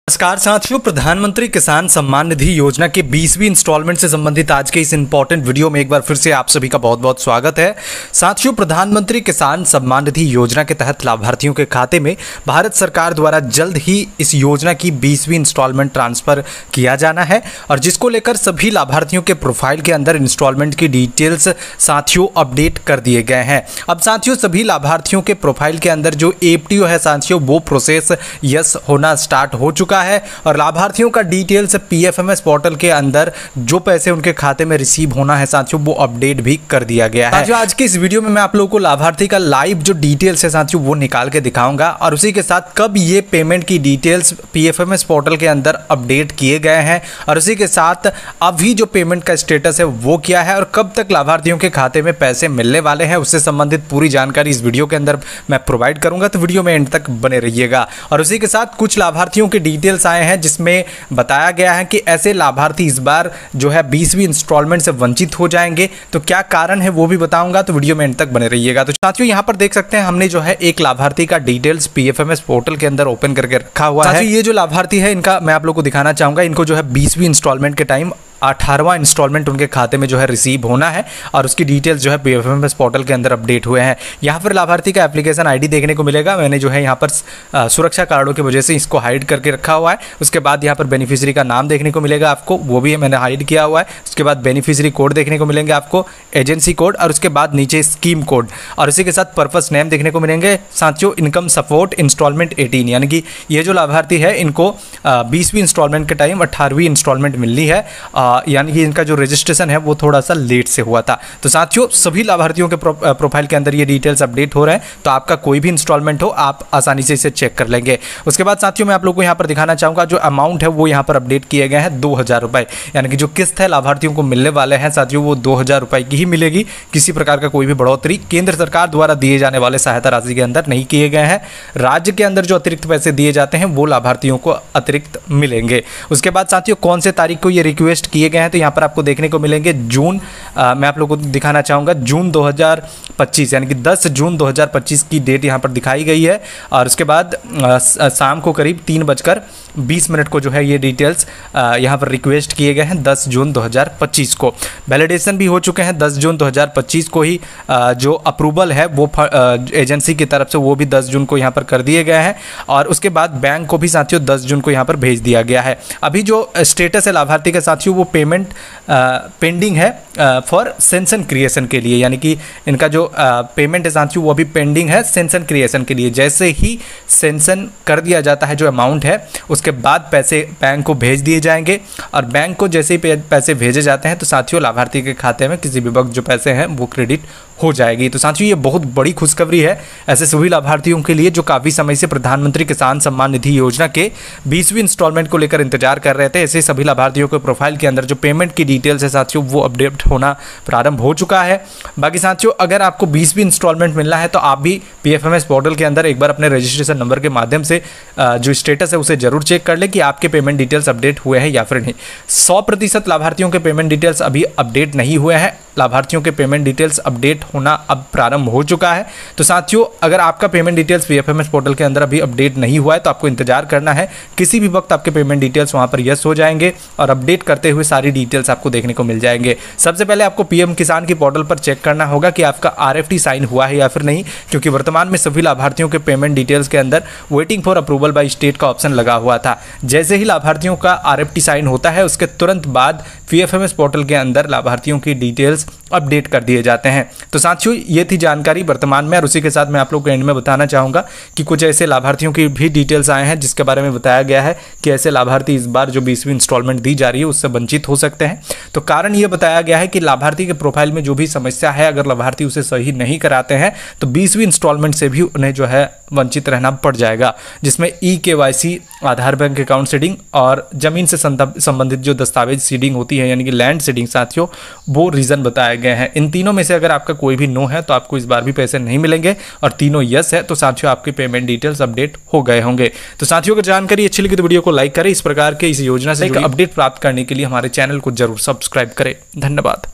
नमस्कार साथियों, प्रधानमंत्री किसान सम्मान निधि योजना के 20वीं इंस्टॉलमेंट से संबंधित आज के इस इंपॉर्टेंट वीडियो में एक बार फिर से आप सभी का बहुत बहुत स्वागत है। साथियों, प्रधानमंत्री किसान सम्मान निधि योजना के तहत लाभार्थियों के खाते में भारत सरकार द्वारा जल्द ही इस योजना की 20वीं इंस्टॉलमेंट ट्रांसफर किया जाना है और जिसको लेकर सभी लाभार्थियों के प्रोफाइल के अंदर इंस्टॉलमेंट की डिटेल्स साथियों अपडेट कर दिए गए हैं। अब साथियों, सभी लाभार्थियों के प्रोफाइल के अंदर जो एपटीओ है साथियों, वो प्रोसेस यस होना स्टार्ट हो चुका है और लाभार्थियों का डिटेल्स पीएफएमएस पोर्टल के अंदर जो पैसे उनके खाते में रिसीव होना है साथियों, वो अपडेट भी कर दिया गया है। आज के इस वीडियो में मैं आप लोगों को लाभार्थी का लाइव जो डिटेल्स है साथियों, वो निकाल के दिखाऊंगा और उसी के साथ कब ये पेमेंट की डिटेल्स पीएफएमएस पोर्टल के अंदर अपडेट किए गए हैं और उसी के साथ अभी जो पेमेंट का स्टेटस है वो क्या है और कब तक लाभार्थियों के खाते में पैसे मिलने वाले हैं, उससे संबंधित पूरी जानकारी इस वीडियो के अंदर मैं प्रोवाइड करूंगा। तो वीडियो में एंड तक बने रहिएगा और उसी के साथ कुछ लाभार्थियों के डिटेल्स आए हैं जिसमें बताया गया है कि ऐसे लाभार्थी इस बार जो है 20वीं इंस्टॉलमेंट से वंचित हो जाएंगे। तो क्या कारण है वो भी बताऊंगा, तो वीडियो में एंड तक बने रहिएगा। तो साथियों, यहां पर देख सकते हैं हमने जो है एक लाभार्थी का डिटेल्स पीएफएमएस पोर्टल के अंदर ओपन करके रखा हुआ है। ये जो लाभार्थी है इनका मैं आप लोगों को दिखाना चाहूंगा। इनको जो है 20वीं इंस्टॉलमेंट के टाइम 18वां इंस्टॉलमेंट उनके खाते में जो है रिसीव होना है और उसकी डिटेल्स जो है पीएफएमएस पोर्टल के अंदर अपडेट हुए हैं। यहाँ पर लाभार्थी का एप्लीकेशन आईडी देखने को मिलेगा। मैंने जो है यहाँ पर सुरक्षा कारणों की वजह से इसको हाइड करके रखा हुआ है। उसके बाद यहाँ पर बेनिफिशियरी का नाम देखने को मिलेगा आपको, वो भी मैंने हाइड किया हुआ है। उसके बाद बेनिफिशियरी कोड देखने को मिलेंगे आपको, एजेंसी कोड और उसके बाद नीचे स्कीम कोड और उसी के साथ पर्पस नेम देखने को मिलेंगे साथियों। इनकम सपोर्ट इंस्टॉलमेंट 18, यानी कि ये जो लाभार्थी है इनको 20वीं इंस्टॉलमेंट के टाइम 18वीं इंस्टॉलमेंट मिलनी है, यानी कि इनका जो रजिस्ट्रेशन है वो थोड़ा सा लेट से हुआ था। तो साथियों, सभी लाभार्थियों के प्रोफाइल के अंदर ये डिटेल्स अपडेट हो रहे हैं। तो आपका कोई भी इंस्टॉलमेंट हो आप आसानी से इसे चेक कर लेंगे। उसके बाद साथियों, मैं आप लोगों को यहाँ पर दिखाना चाहूँगा जो अमाउंट है वो यहाँ पर अपडेट किए गए हैं 2000 रुपये, यानी कि जो किस्त है लाभार्थियों को मिलने वाले हैं साथियों वो 2000 रुपये की ही मिलेगी। किसी प्रकार का कोई भी बढ़ोतरी केंद्र सरकार द्वारा दिए जाने वाले सहायता राशि के अंदर नहीं किए गए हैं। राज्य के अंदर जो अतिरिक्त पैसे दिए जाते हैं वो लाभार्थियों को अतिरिक्त मिलेंगे। उसके बाद साथियों, कौन से तारीख को ये रिक्वेस्ट किए गए हैं, तो यहाँ पर आपको देखने को मिलेंगे जून, मैं आप लोगों को दिखाना चाहूँगा जून 2025, यानी कि 10 जून 2025 की डेट यहाँ पर दिखाई गई है और उसके बाद शाम को करीब 3:20 को जो है ये डिटेल्स यहाँ पर रिक्वेस्ट किए गए हैं 10 जून 2025 को। वैलिडेशन भी हो चुके हैं 10 जून 2025 को ही। जो अप्रूवल है वो एजेंसी की तरफ से वो भी 10 जून को यहाँ पर कर दिए गए हैं और उसके बाद बैंक को भी साथियों 10 जून को यहाँ पर भेज दिया गया है। अभी जो स्टेटस है लाभार्थी के साथियों वो पेमेंट पेंडिंग है फॉर सेंसन क्रिएशन के लिए, यानी कि इनका जो पेमेंट है साथियों वो अभी पेंडिंग है सेंसन क्रिएशन के लिए। जैसे ही सेंसन कर दिया जाता है जो अमाउंट है उसके बाद पैसे बैंक को भेज दिए जाएंगे और बैंक को जैसे ही पैसे भेजे जाते हैं तो साथियों लाभार्थी के खाते में किसी भी वक्त जो पैसे हैं वो क्रेडिट हो जाएगी। तो साथियों, ये बहुत बड़ी खुशखबरी है ऐसे सभी लाभार्थियों के लिए जो काफ़ी समय से प्रधानमंत्री किसान सम्मान निधि योजना के 20वीं इंस्टॉलमेंट को लेकर इंतजार कर रहे थे। ऐसे सभी लाभार्थियों के प्रोफाइल के अंदर जो पेमेंट की डिटेल्स है साथियों वो अपडेट होना प्रारंभ हो चुका है। बाकी साथियों, अगर आपको 20वीं इंस्टॉलमेंट मिलना है तो आप भी पीएफएमएस पोर्टल के अंदर एक बार अपने रजिस्ट्रेशन नंबर के माध्यम से जो स्टेटस है उसे जरूर चेक कर ले कि आपके पेमेंट डिटेल्स अपडेट हुए हैं या फिर नहीं। 100% लाभार्थियों के पेमेंट डिटेल्स अभी अपडेट नहीं हुए हैं। लाभार्थियों के पेमेंट डिटेल्स अपडेट होना अब प्रारंभ हो चुका है। तो साथियों, अगर आपका पेमेंट डिटेल्स पीएफएमएस पोर्टल के अंदर अभी अपडेट नहीं हुआ है तो आपको इंतजार करना है। किसी भी वक्त आपके पेमेंट डिटेल्स वहां पर यस हो जाएंगे और अपडेट करते हुए सारी डिटेल्स आपको देखने को मिल जाएंगे। सबसे पहले आपको पीएम किसान की पोर्टल पर चेक करना होगा कि आपका आरएफटी साइन हुआ है या फिर नहीं, क्योंकि वर्तमान में सभी लाभार्थियों के पेमेंट डिटेल्स के अंदर waiting for approval by state का ऑप्शन लगा हुआ था। जैसे ही लाभार्थियों का आरएफटी साइन होता है उसके तुरंत बाद पीएफएमएस पोर्टल के अंदर लाभार्थियों की डिटेल्स अपडेट कर दिए जाते हैं। तो साथियों, ये थी जानकारी वर्तमान में और उसी के साथ मैं आप लोगों को एंड में बताना चाहूँगा कि कुछ ऐसे लाभार्थियों की भी डिटेल्स आए हैं जिसके बारे में बताया गया है कि ऐसे लाभार्थी इस बार जो 20वीं इंस्टॉलमेंट दी जा रही है उससे वंचित हो सकते हैं। तो कारण ये बताया गया है कि लाभार्थी के प्रोफाइल में जो भी समस्या है अगर लाभार्थी उसे सही नहीं कराते हैं तो 20वीं इंस्टॉलमेंट से भी उन्हें जो है वंचित रहना पड़ जाएगा, जिसमें EKYC, आधार बैंक अकाउंट सीडिंग और जमीन से संबंधित जो दस्तावेज सीडिंग होती है यानी कि लैंड सीडिंग साथियों, वो रीजन बताए गए हैं। इन तीनों में से अगर आपका कोई भी नो है तो आपको इस बार भी पैसे नहीं मिलेंगे और तीनों यस है तो साथियों आपके पेमेंट डिटेल्स अपडेट हो गए होंगे। तो साथियों, अगर जानकारी अच्छी लगी तो वीडियो को लाइक करें। इस प्रकार के इस योजना से अपडेट प्राप्त करने के लिए हमारे चैनल को जरूर सब्सक्राइब करें। धन्यवाद।